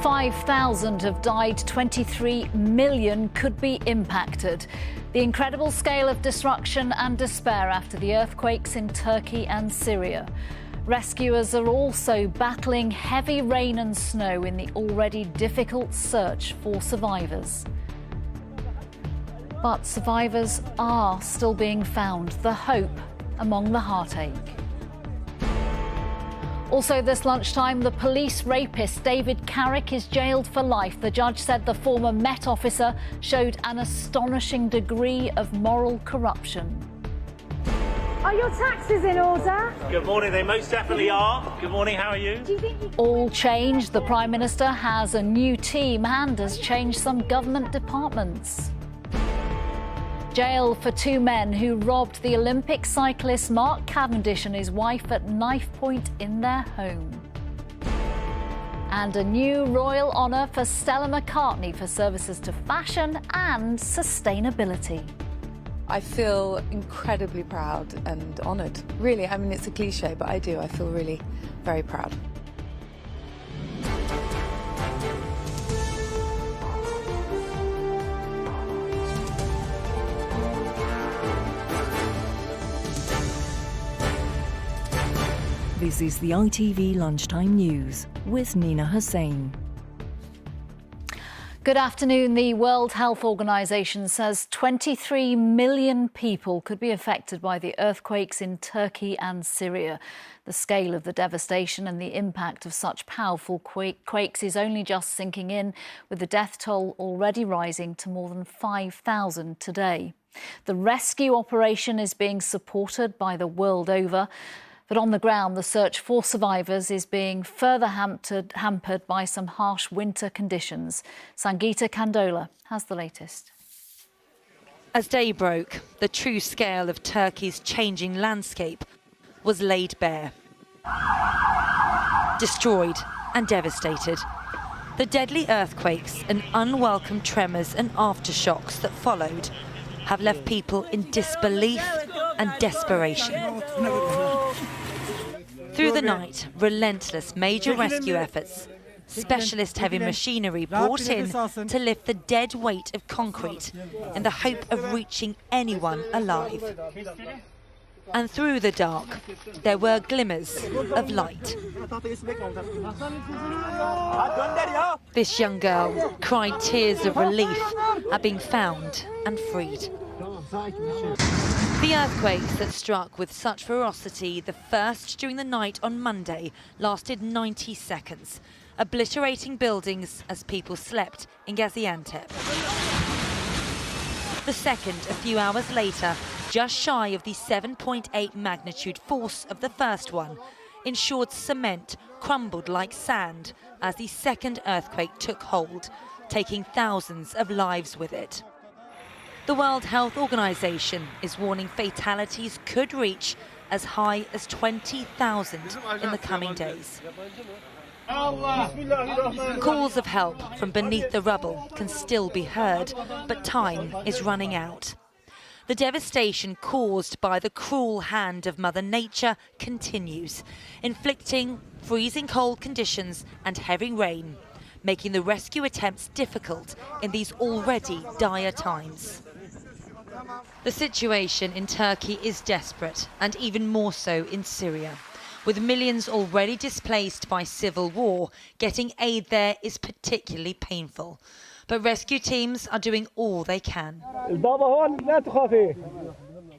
5,000 have died, 23 million could be impacted. The incredible scale of destruction and despair after the earthquakes in Turkey and Syria. Rescuers are also battling heavy rain and snow in the already difficult search for survivors. But survivors are still being found, the hope among the heartache. Also this lunchtime, the police rapist David Carrick is jailed for life. The judge said the former Met officer showed an astonishing degree of moral corruption. Are your taxes in order? Good morning, they most definitely are. Good morning, how are you? All changed. The Prime Minister has a new team and has changed some government departments. Jail for two men who robbed the Olympic cyclist Mark Cavendish and his wife at knife point in their home. And a new royal honour for Stella McCartney for services to fashion and sustainability. I feel incredibly proud and honoured. Really, I mean, it's a cliche, but I do. I feel really very proud. This is the ITV Lunchtime News with Nina Hossain. Good afternoon. The World Health Organization says 23 million people could be affected by the earthquakes in Turkey and Syria. The scale of the devastation and the impact of such powerful quakes is only just sinking in, with the death toll already rising to more than 5,000 today. The rescue operation is being supported by the world over. But on the ground, the search for survivors is being further hampered by some harsh winter conditions. Sangeeta Kandola has the latest. As day broke, the true scale of Turkey's changing landscape was laid bare. Destroyed and devastated. The deadly earthquakes and unwelcome tremors and aftershocks that followed have left people in disbelief and desperation. Through the night, relentless major rescue efforts, specialist heavy machinery brought in to lift the dead weight of concrete in the hope of reaching anyone alive. And through the dark, there were glimmers of light. This young girl cried tears of relief at being found and freed. The earthquakes that struck with such ferocity, the first during the night on Monday, lasted 90 seconds, obliterating buildings as people slept in Gaziantep. The second, a few hours later, just shy of the 7.8 magnitude force of the first one, ensured cement crumbled like sand as the second earthquake took hold, taking thousands of lives with it. The World Health Organization is warning fatalities could reach as high as 20,000 in the coming days. Calls of help from beneath the rubble can still be heard, but time is running out. The devastation caused by the cruel hand of Mother Nature continues, inflicting freezing cold conditions and heavy rain, making the rescue attempts difficult in these already dire times. The situation in Turkey is desperate, and even more so in Syria. With millions already displaced by civil war, getting aid there is particularly painful. But rescue teams are doing all they can.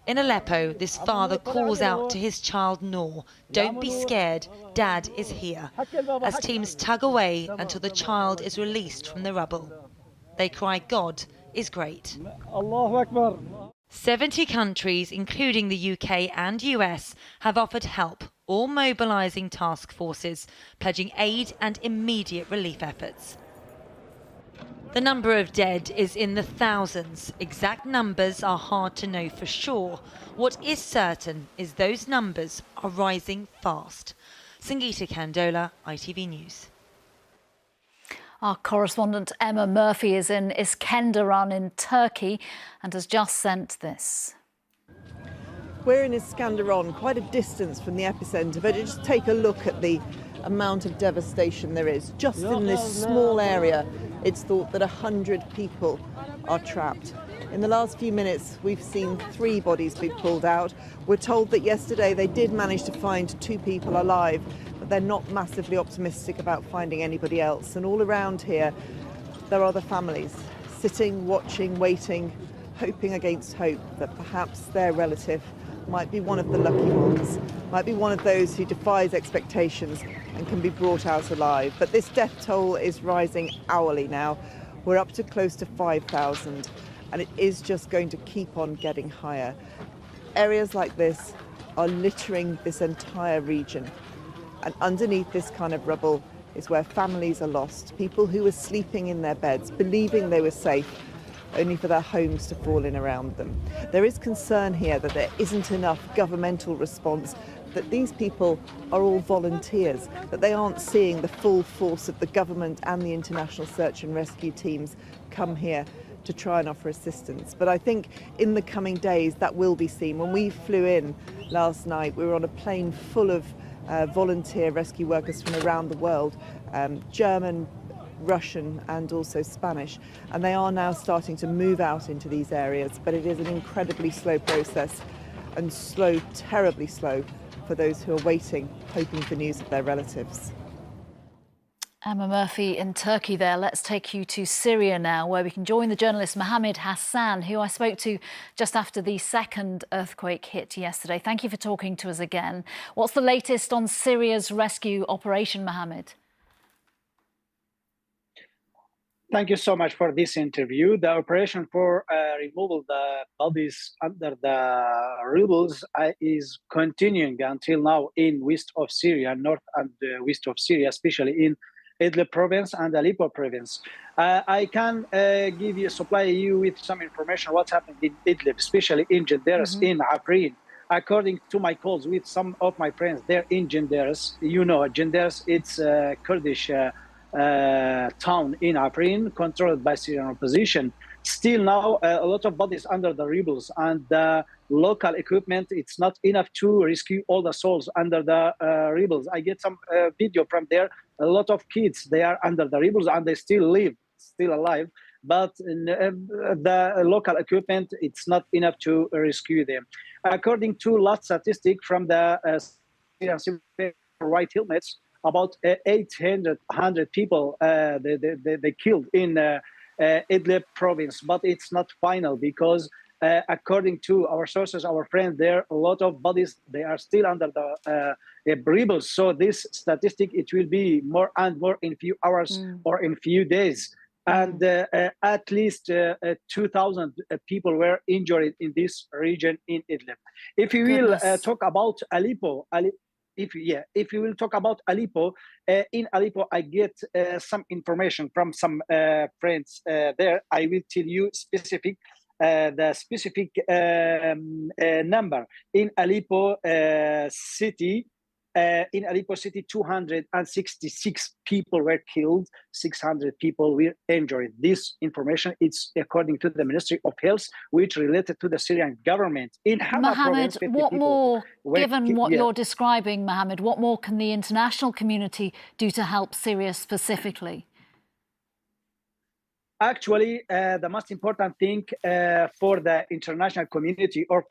In Aleppo, this father calls out to his child Noor, "Don't be scared, Dad is here," as teams tug away until the child is released from the rubble. They cry, "God is great." 70 countries, including the UK and US, have offered help, all mobilising task forces, pledging aid and immediate relief efforts. The number of dead is in the thousands. Exact numbers are hard to know for sure. What is certain is those numbers are rising fast. Sangeeta Kandola, ITV News. Our correspondent Emma Murphy is in Iskenderun in Turkey and has just sent this. We're in Iskenderun, quite a distance from the epicentre, but just take a look at the amount of devastation there is. Just in this small area, it's thought that 100 people are trapped. In the last few minutes, we've seen 3 bodies be pulled out. We're told that yesterday they did manage to find 2 people alive, but they're not massively optimistic about finding anybody else. And all around here, there are the families sitting, watching, waiting, hoping against hope that perhaps their relative might be one of the lucky ones, might be one of those who defies expectations and can be brought out alive. But this death toll is rising hourly now. We're up to close to 5,000, and it is just going to keep on getting higher. Areas like this are littering this entire region, and underneath this kind of rubble is where families are lost, people who were sleeping in their beds, believing they were safe, only for their homes to fall in around them. There is concern here that there isn't enough governmental response, that these people are all volunteers, that they aren't seeing the full force of the government and the international search and rescue teams come here to try and offer assistance. But I think in the coming days that will be seen. When we flew in last night, we were on a plane full of volunteer rescue workers from around the world, German, Russian and also Spanish, and they are now starting to move out into these areas, but it is an incredibly slow process, and slow, terribly slow, for those who are waiting, hoping for news of their relatives. Emma Murphy in Turkey there. Let's take you to Syria now, where we can join the journalist Mohammed Hossain, who I spoke to just after the second earthquake hit yesterday. Thank you for talking to us again. What's the latest on Syria's rescue operation, Mohammed? Thank you so much for this interview. The operation for removal the bodies under the rubble is continuing until now in west of Syria, north and west of Syria, especially in Idlib province and Aleppo province. I can supply you with some information what's happening in Idlib, especially in Genderes, in Afrin. According to my calls with some of my friends there in Genderes, you know, Genderes, it's a Kurdish town in Afrin controlled by Syrian opposition. Still now, a lot of bodies under the rebels, and the local equipment, it's not enough to rescue all the souls under the rebels. I get some video from there. A lot of kids, they are under the rebels and they still live, still alive. But the local equipment, it's not enough to rescue them. According to last statistic from the Syrian civil right helmets, about 800 people they killed in Idlib province, but it's not final because according to our sources, our friends there, a lot of bodies, they are still under the rebels. So this statistic, it will be more and more in few hours or in few days. And at least 2,000 people were injured in this region in Idlib. If you will talk about Aleppo, if you will talk about Aleppo, in Aleppo, I get some information from some friends there. I will tell you the specific number. In Aleppo city, 266 people were killed, 600 people were injured. This information, it's according to the Ministry of Health, which related to the Syrian government. In Hama Mohammed, province, what more, given what yeah. you're describing, Mohammed, what more can the international community do to help Syria specifically? Actually, the most important thing for the international community or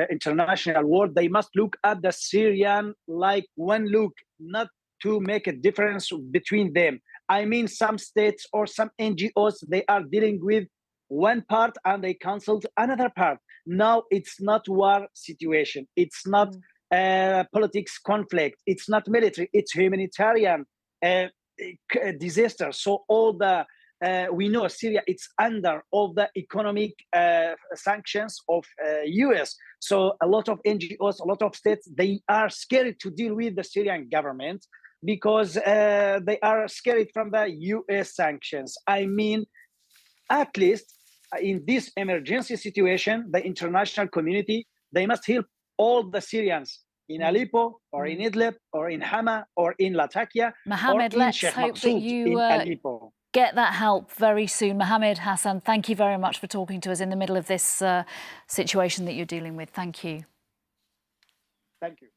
international world, they must look at the Syrian like one look, not to make a difference between them. I mean, some states or some NGOs, they are dealing with one part and they canceled another part. Now it's not war situation. It's not politics conflict. It's not military. It's humanitarian disaster. So all the we know Syria, it's under all the economic sanctions of US. So a lot of NGOs, a lot of states, they are scared to deal with the Syrian government because they are scared from the US sanctions. I mean, at least in this emergency situation, the international community, they must help all the Syrians in Aleppo or in Idlib or in Hama or in Latakia. Mohammed, or in let's Sheikh hope Maqsoud that you in Aleppo. Get that help very soon. Mohammed Hossain, thank you very much for talking to us in the middle of this situation that you're dealing with. Thank you. Thank you.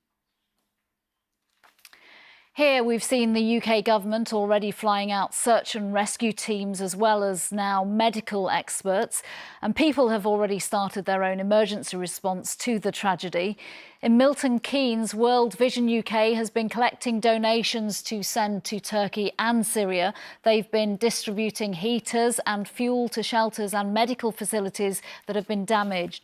Here we've seen the UK government already flying out search and rescue teams as well as now medical experts, and people have already started their own emergency response to the tragedy. In Milton Keynes, World Vision UK has been collecting donations to send to Turkey and Syria. They've been distributing heaters and fuel to shelters and medical facilities that have been damaged.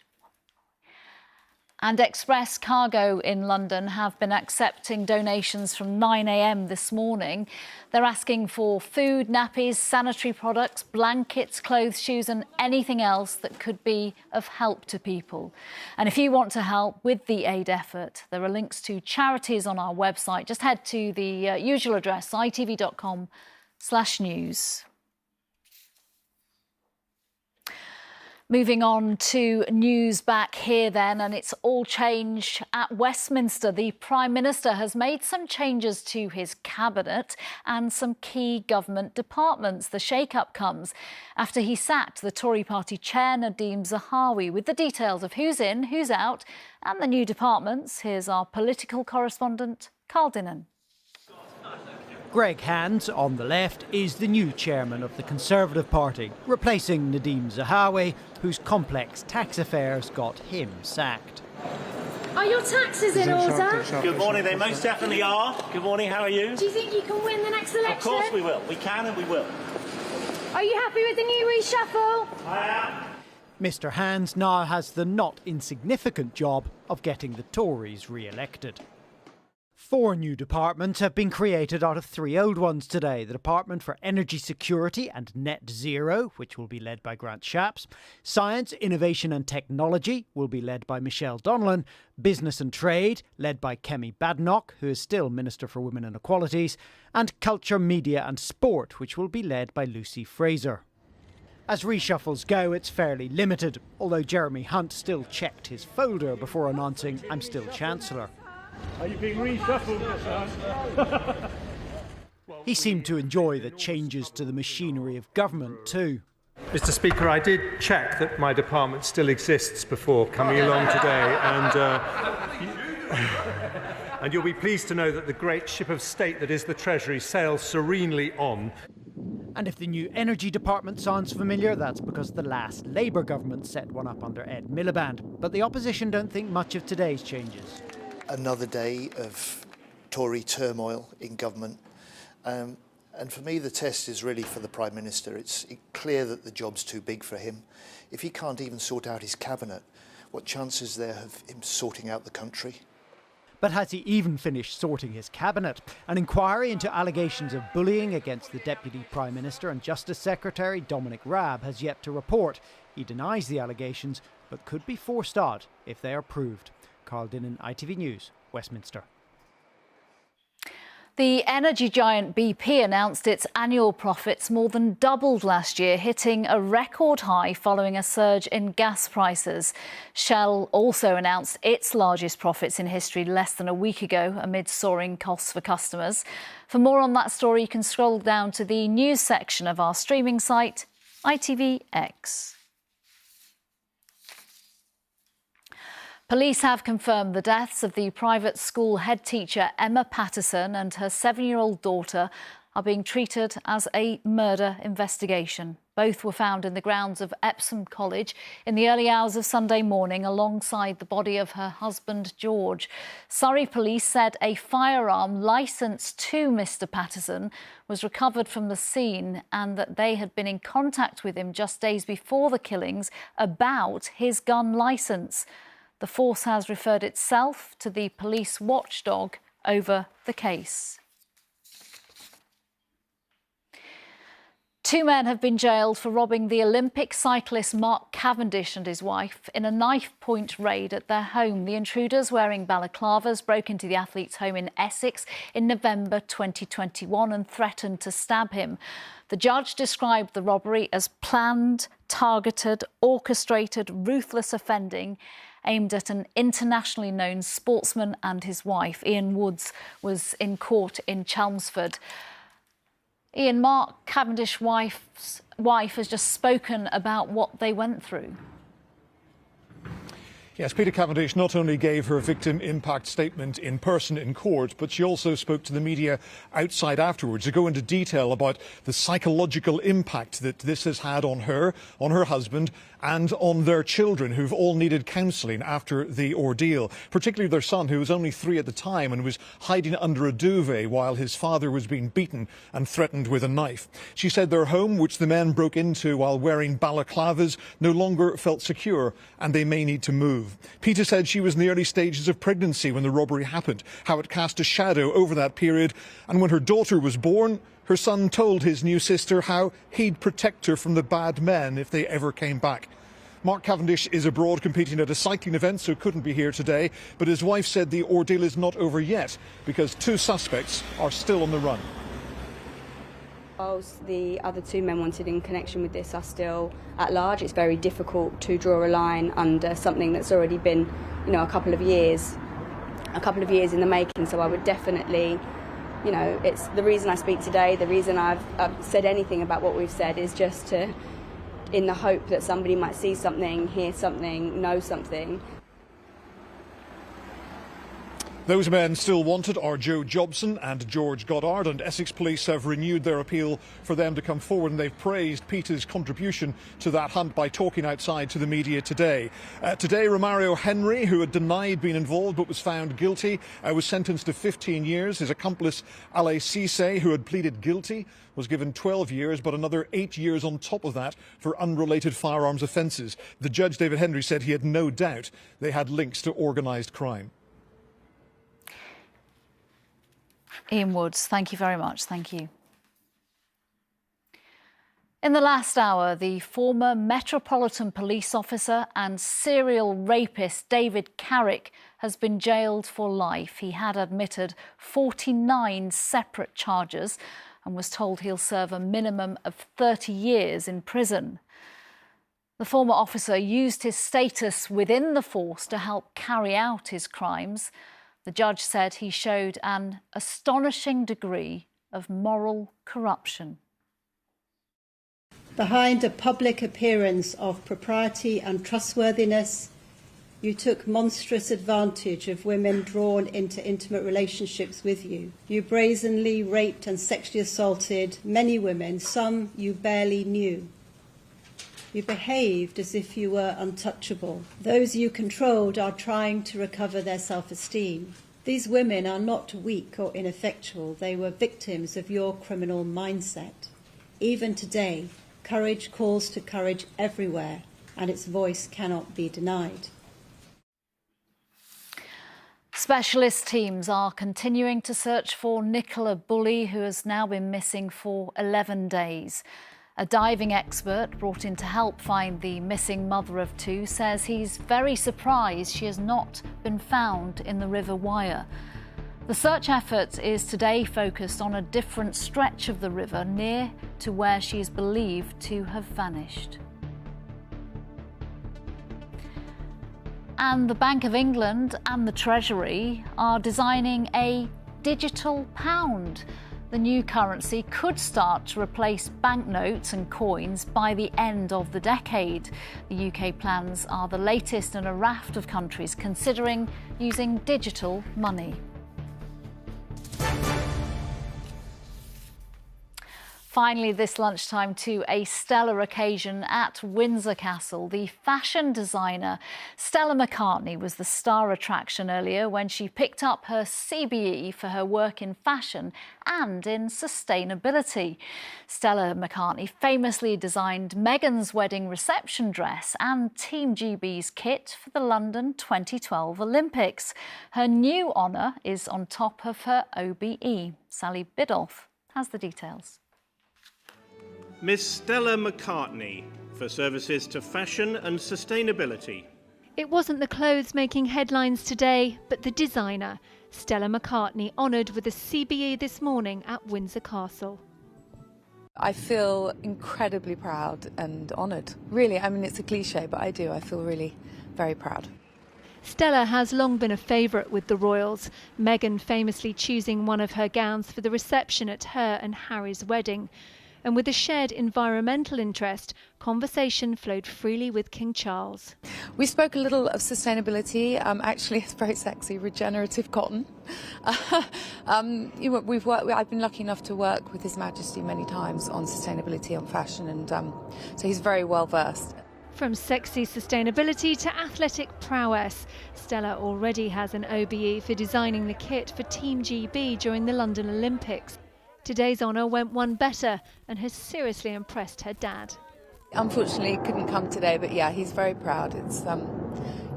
And Express Cargo in London have been accepting donations from 9 a.m. this morning. They're asking for food, nappies, sanitary products, blankets, clothes, shoes and anything else that could be of help to people. And if you want to help with the aid effort, there are links to charities on our website. Just head to the usual address, itv.com/news. Moving on to news back here then, and it's all changed at Westminster. The Prime Minister has made some changes to his cabinet and some key government departments. The shake-up comes after he sacked the Tory party chair, Nadeem Zahawi. With the details of who's in, who's out and the new departments, here's our political correspondent, Carl Dinnan. Greg Hands, on the left, is the new chairman of the Conservative Party, replacing Nadeem Zahawi, whose complex tax affairs got him sacked. Are your taxes in order? Good morning, they most definitely are. Good morning, how are you? Do you think you can win the next election? Of course we will. We can and we will. Are you happy with the new reshuffle? I am. Mr Hands now has the not insignificant job of getting the Tories re-elected. 4 new departments have been created out of 3 old ones today. The Department for Energy Security and Net Zero, which will be led by Grant Shapps. Science, Innovation and Technology will be led by Michelle Donnellan. Business and Trade, led by Kemi Badenoch, who is still Minister for Women and Equalities. And Culture, Media and Sport, which will be led by Lucy Fraser. As reshuffles go, it's fairly limited, although Jeremy Hunt still checked his folder before announcing, "I'm still Chancellor." Are you being reshuffled, Mr. Hunt? He seemed to enjoy the changes to the machinery of government too. Mr. Speaker, I did check that my department still exists before coming along today, and you'll be pleased to know that the great ship of state that is the Treasury sails serenely on. And if the new Energy Department sounds familiar, that's because the last Labour government set one up under Ed Miliband. But the opposition don't think much of today's changes. Another day of Tory turmoil in government. And for me, the test is really for the Prime Minister. It's clear that the job's too big for him. If he can't even sort out his cabinet, what chance is there of him sorting out the country? But has he even finished sorting his cabinet? An inquiry into allegations of bullying against the Deputy Prime Minister and Justice Secretary Dominic Raab has yet to report. He denies the allegations, but could be forced out if they are proved. Carl Dinnan, ITV News, Westminster. The energy giant BP announced its annual profits more than doubled last year, hitting a record high following a surge in gas prices. Shell also announced its largest profits in history less than a week ago amid soaring costs for customers. For more on that story, you can scroll down to the news section of our streaming site, ITVX. Police have confirmed the deaths of the private school head teacher Emma Patterson and her 7-year-old daughter are being treated as a murder investigation. Both were found in the grounds of Epsom College in the early hours of Sunday morning alongside the body of her husband, George. Surrey Police said a firearm licensed to Mr Patterson was recovered from the scene and that they had been in contact with him just days before the killings about his gun licence. The force has referred itself to the police watchdog over the case. 2 men have been jailed for robbing the Olympic cyclist Mark Cavendish and his wife in a knife-point raid at their home. The intruders, wearing balaclavas, broke into the athlete's home in Essex in November 2021 and threatened to stab him. The judge described the robbery as planned, targeted, orchestrated, ruthless offending aimed at an internationally known sportsman and his wife. Ian Woods was in court in Chelmsford. Ian, Mark Cavendish's wife has just spoken about what they went through. Yes, Peter Cavendish not only gave her victim impact statement in person in court, but she also spoke to the media outside afterwards to go into detail about the psychological impact that this has had on her husband, and on their children, who've all needed counselling after the ordeal, particularly their son, who was only 3 at the time and was hiding under a duvet while his father was being beaten and threatened with a knife. She said their home, which the men broke into while wearing balaclavas, no longer felt secure and they may need to move. Peter said she was in the early stages of pregnancy when the robbery happened, how it cast a shadow over that period, and when her daughter was born, her son told his new sister how he'd protect her from the bad men if they ever came back. Mark Cavendish is abroad competing at a cycling event, so couldn't be here today, but his wife said the ordeal is not over yet because 2 suspects are still on the run. Whilst the other 2 men wanted in connection with this are still at large, it's very difficult to draw a line under something that's already been, a couple of years in the making. So I would definitely, it's the reason I speak today, the reason I've said anything about what we've said is just to, in the hope that somebody might see something, hear something, know something. Those men still wanted are Joe Jobson and George Goddard, and Essex Police have renewed their appeal for them to come forward, and they've praised Peter's contribution to that hunt by talking outside to the media today. Today, Romario Henry, who had denied being involved but was found guilty, was sentenced to 15 years. His accomplice, Ale Cisse, who had pleaded guilty, was given 12 years, but another 8 years on top of that for unrelated firearms offences. The judge, David Henry, said he had no doubt they had links to organised crime. Ian Woods, thank you very much. Thank you. In the last hour, the former Metropolitan Police officer and serial rapist David Carrick has been jailed for life. He had admitted 49 separate charges and was told he'll serve a minimum of 30 years in prison. The former officer used his status within the force to help carry out his crimes. The judge said he showed an astonishing degree of moral corruption. Behind a public appearance of propriety and trustworthiness, you took monstrous advantage of women drawn into intimate relationships with you. You brazenly raped and sexually assaulted many women, some you barely knew. You behaved as if you were untouchable. Those you controlled are trying to recover their self-esteem. These women are not weak or ineffectual. They were victims of your criminal mindset. Even today, courage calls to courage everywhere, and its voice cannot be denied. Specialist teams are continuing to search for Nicola Bulley, who has now been missing for 11 days. A diving expert brought in to help find the missing mother of 2 says he's very surprised she has not been found in the River Wyre. The search effort is today focused on a different stretch of the river near to where she is believed to have vanished. And the Bank of England and the Treasury are designing a digital pound. The new currency could start to replace banknotes and coins by the end of the decade. The UK plans are the latest in a raft of countries considering using digital money. Finally, this lunchtime to a stellar occasion at Windsor Castle. The fashion designer Stella McCartney was the star attraction earlier when she picked up her CBE for her work in fashion and in sustainability. Stella McCartney famously designed Meghan's wedding reception dress and Team GB's kit for the London 2012 Olympics. Her new honour is on top of her OBE. Sally Biddulph has the details. Miss Stella McCartney for services to fashion and sustainability. It wasn't the clothes making headlines today, but the designer, Stella McCartney, honoured with a CBE this morning at Windsor Castle. I feel incredibly proud and honoured. Really, I mean, it's a cliche, but I do. I feel really very proud. Stella has long been a favourite with the royals, Meghan famously choosing one of her gowns for the reception at her and Harry's wedding. And with a shared environmental interest, conversation flowed freely with King Charles. We spoke a little of sustainability. Actually, it's very sexy, regenerative cotton. I've been lucky enough to work with His Majesty many times on sustainability, on fashion, and so he's very well versed. From sexy sustainability to athletic prowess, Stella already has an OBE for designing the kit for Team GB during the London Olympics. Today's honour went one better and has seriously impressed her dad. Unfortunately, he couldn't come today, but yeah, he's very proud. It's,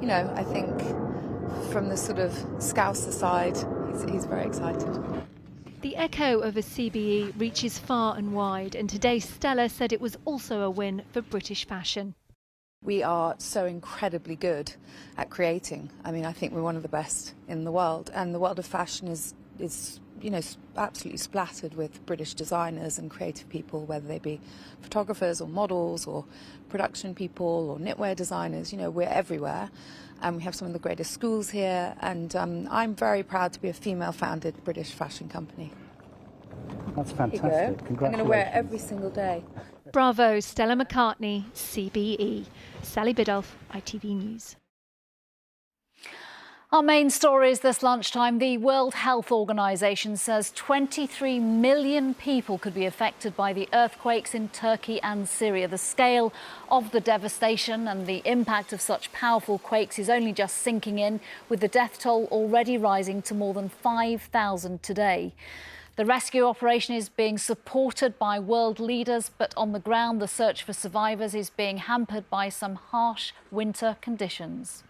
you know, I think from the sort of Scouser side, he's very excited. The echo of a CBE reaches far and wide, and today Stella said it was also a win for British fashion. We are so incredibly good at creating. I mean, I think we're one of the best in the world, and the world of fashion is you know, absolutely splattered with British designers and creative people, whether they be photographers or models or production people or knitwear designers. You know, we're everywhere, and we have some of the greatest schools here, and I'm very proud to be a female-founded British fashion company. That's fantastic. Congratulations. I'm going to wear it every single day. Bravo, Stella McCartney, CBE. Sally Biddulph, ITV News. Our main stories this lunchtime. The World Health Organization says 23 million people could be affected by the earthquakes in Turkey and Syria. The scale of the devastation and the impact of such powerful quakes is only just sinking in, with the death toll already rising to more than 5,000 today. The rescue operation is being supported by world leaders, but on the ground the search for survivors is being hampered by some harsh winter conditions.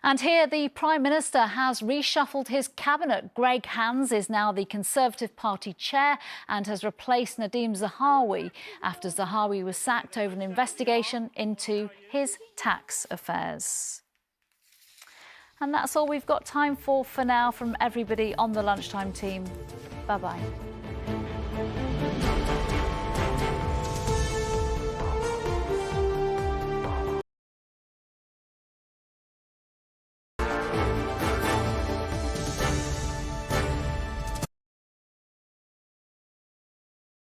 And here, the Prime Minister has reshuffled his cabinet. Greg Hands is now the Conservative Party chair and has replaced Nadhim Zahawi after Zahawi was sacked over an investigation into his tax affairs. And that's all we've got time for now from everybody on the Lunchtime team. Bye-bye.